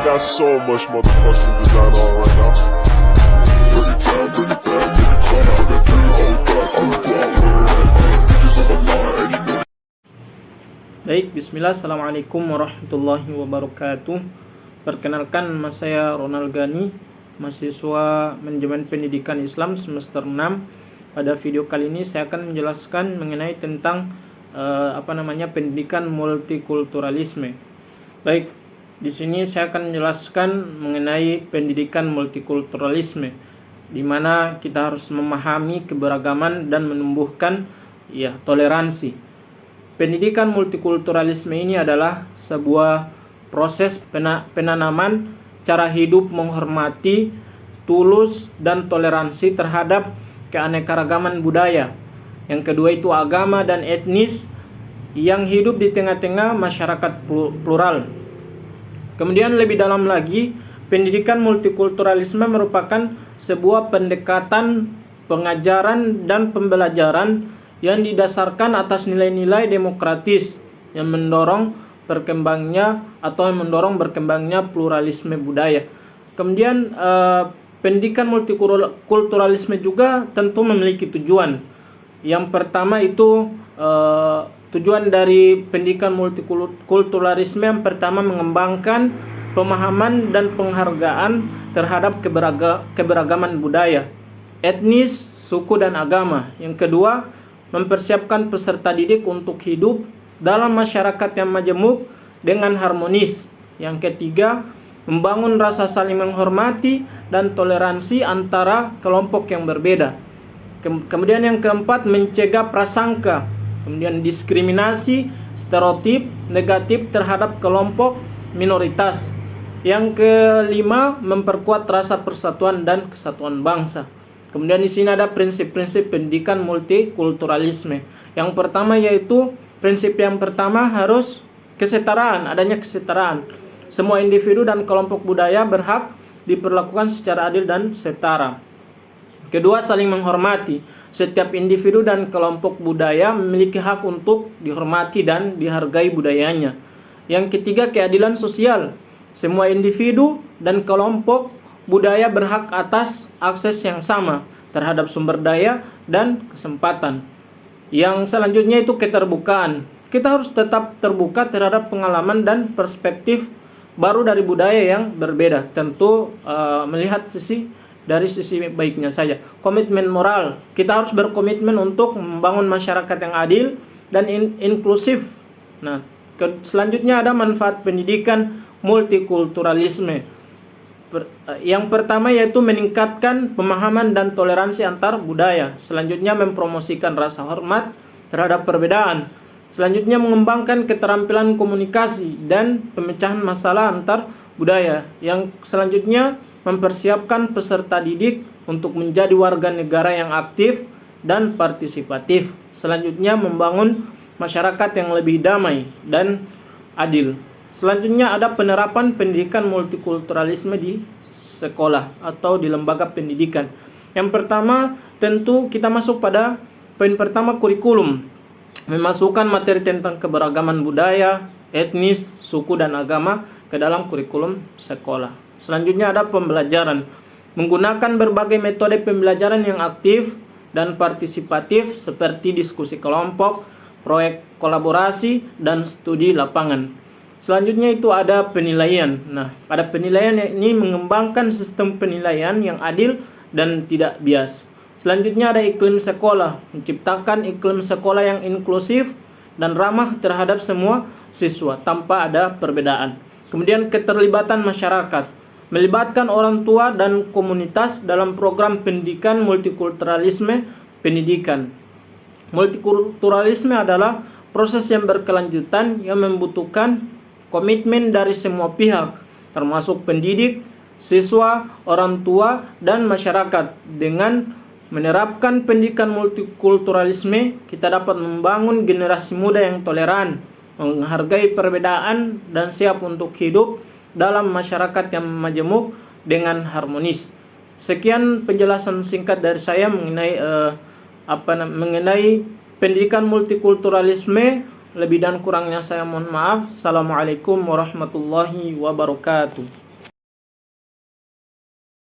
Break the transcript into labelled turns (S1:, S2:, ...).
S1: got so much motherfucking design on right now. Bring it down, bring it back, make it clap. I got 3 old guys, I'm the block, bitches on the line, and you know.
S2: Baik, bismillah, assalamualaikum warahmatullahi wabarakatuh. Perkenalkan, nama saya Ronald Gani, mahasiswa manajemen pendidikan Islam semester 6. Pada video kali ini saya akan menjelaskan mengenai tentang pendidikan multikulturalisme. Baik, di sini saya akan menjelaskan mengenai pendidikan multikulturalisme, di mana kita harus memahami keberagaman dan menumbuhkan toleransi. Pendidikan multikulturalisme ini adalah sebuah proses penanaman cara hidup menghormati, tulus, dan toleransi terhadap keanekaragaman budaya. Yang kedua itu agama dan etnis yang hidup di tengah-tengah masyarakat plural. Kemudian lebih dalam lagi, pendidikan multikulturalisme merupakan sebuah pendekatan pengajaran dan pembelajaran yang didasarkan atas nilai-nilai demokratis yang mendorong berkembangnya pluralisme budaya. Kemudian pendidikan multikulturalisme juga tentu memiliki tujuan. Yang pertama itu tujuan dari pendidikan multikulturalisme yang pertama mengembangkan pemahaman dan penghargaan terhadap keberagaman budaya, etnis, suku, dan agama. Yang kedua, mempersiapkan peserta didik untuk hidup dalam masyarakat yang majemuk dengan harmonis. Yang ketiga, membangun rasa saling menghormati dan toleransi antara kelompok yang berbeda. Kemudian yang keempat, mencegah prasangka, kemudian diskriminasi, stereotip negatif terhadap kelompok minoritas. Yang kelima, memperkuat rasa persatuan dan kesatuan bangsa. Kemudian di sini ada prinsip-prinsip pendidikan multikulturalisme. Yang pertama yaitu prinsip yang pertama harus kesetaraan, adanya kesetaraan. Semua individu dan kelompok budaya berhak diperlakukan secara adil dan setara. Kedua, saling menghormati. Setiap individu dan kelompok budaya memiliki hak untuk dihormati dan dihargai budayanya. Yang ketiga, keadilan sosial. Semua individu dan kelompok budaya berhak atas akses yang sama terhadap sumber daya dan kesempatan. Yang selanjutnya itu keterbukaan. Kita harus tetap terbuka terhadap pengalaman dan perspektif baru dari budaya yang berbeda. Tentu melihat dari sisi baiknya saja. Komitmen moral. Kita harus berkomitmen untuk membangun masyarakat yang adil dan inklusif. Nah, selanjutnya ada manfaat pendidikan multikulturalisme. Yang pertama yaitu meningkatkan pemahaman dan toleransi antar budaya. Selanjutnya mempromosikan rasa hormat terhadap perbedaan. Selanjutnya mengembangkan keterampilan komunikasi dan pemecahan masalah antar budaya. Yang selanjutnya mempersiapkan peserta didik untuk menjadi warga negara yang aktif dan partisipatif. Selanjutnya membangun masyarakat yang lebih damai dan adil. Selanjutnya ada penerapan pendidikan multikulturalisme di sekolah atau di lembaga pendidikan. Yang pertama tentu kita masuk pada poin pertama, kurikulum. Memasukkan materi tentang keberagaman budaya, etnis, suku, dan agama ke dalam kurikulum sekolah. Selanjutnya ada pembelajaran. Menggunakan berbagai metode pembelajaran yang aktif dan partisipatif seperti diskusi kelompok, proyek kolaborasi, dan studi lapangan. Selanjutnya itu ada penilaian. Nah, pada penilaian ini mengembangkan sistem penilaian yang adil dan tidak bias. Selanjutnya ada iklim sekolah. Menciptakan iklim sekolah yang inklusif dan ramah terhadap semua siswa tanpa ada perbedaan. Kemudian keterlibatan masyarakat. Melibatkan orang tua dan komunitas dalam program pendidikan multikulturalisme pendidikan. Multikulturalisme adalah proses yang berkelanjutan yang membutuhkan komitmen dari semua pihak, termasuk pendidik, siswa, orang tua, dan masyarakat. Dengan menerapkan pendidikan multikulturalisme, kita dapat membangun generasi muda yang toleran, menghargai perbedaan, dan siap untuk hidup dalam masyarakat yang majemuk dengan harmonis. Sekian penjelasan singkat dari saya mengenai pendidikan multikulturalisme. Lebih dan kurangnya saya mohon maaf. Assalamualaikum warahmatullahi wabarakatuh.